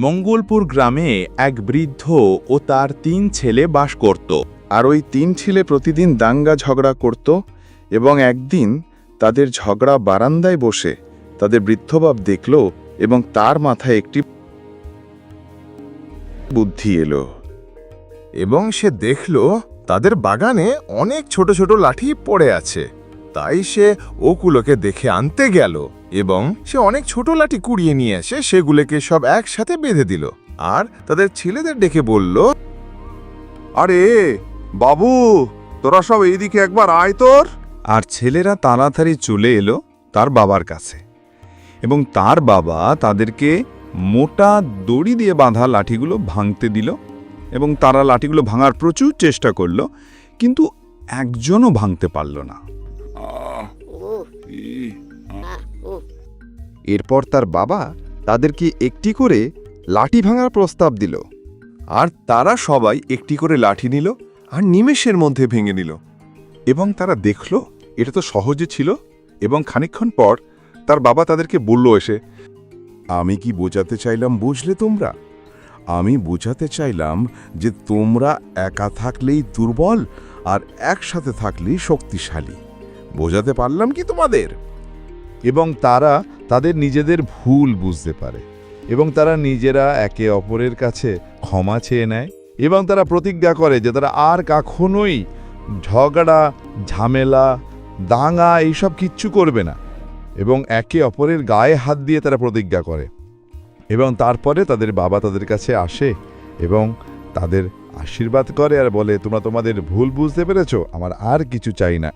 মঙ্গলপুর গ্রামে এক বৃদ্ধ ও তার ৩ ছেলে বাস করত। আর ওই ৩ ছেলে প্রতিদিন দাঙ্গা ঝগড়া করত এবং একদিন তাদের ঝগড়া বারান্দায় বসে তাদের বৃদ্ধ বাপ দেখল এবং তার মাথায় একটি বুদ্ধি এলো। এবং সে দেখল তাদের বাগানে অনেক ছোট ছোট লাঠি পড়ে আছে। তাই সে ওগুলোকে দেখে আনতে গেল এবং সে অনেক ছোট লাঠি কুড়িয়ে নিয়ে এসে সেগুলোকে সব একসাথে বেঁধে দিল আর তাদের ছেলেদের ডেকে বলল, আরে বাবু, তোরা সব এইদিকে একবার আয় তোর। আর ছেলেরা তাড়াতাড়ি চলে এলো তার বাবার কাছে এবং তার বাবা তাদেরকে মোটা দড়ি দিয়ে বাঁধা লাঠিগুলো ভাঙতে দিল এবং তারা লাঠিগুলো ভাঙার প্রচুর চেষ্টা করল, কিন্তু একজনও ভাঙতে পারল না। এরপর তার বাবা তাদেরকে একটি করে লাঠি ভাঙার প্রস্তাব দিল। আর তারা সবাই একটি করে লাঠি নিল আর নিমেষের মধ্যে ভেঙে নিল। এবং তারা দেখল এটা তো সহজে ছিল এবং খানিকক্ষণ পর তার বাবা তাদেরকে বলল এসে, আমি কি বোঝাতে চাইলাম বুঝলে তোমরা? আমি বোঝাতে চাইলাম যে তোমরা একা থাকলেই দুর্বল আর একসাথে থাকলেই শক্তিশালী। বোঝাতে পারলাম কি তোমাদের? এবং তারা তাদের নিজেদের ভুল বুঝতে পারে এবং তারা নিজেরা একে অপরের কাছে ক্ষমা চেয়ে নেয় এবং তারা প্রতিজ্ঞা করে যে তারা আর কখনোই ঝগড়া, ঝামেলা, দাঙ্গা এইসব কিচ্ছু করবে না এবং একে অপরের গায়ে হাত দিয়ে তারা প্রতিজ্ঞা করে। এবং তারপরে তাদের বাবা তাদের কাছে আসে এবং তাদের আশীর্বাদ করে আর বলে, তোমরা তোমাদের ভুল বুঝতে পেরেছো, আমার আর কিছু চাই না।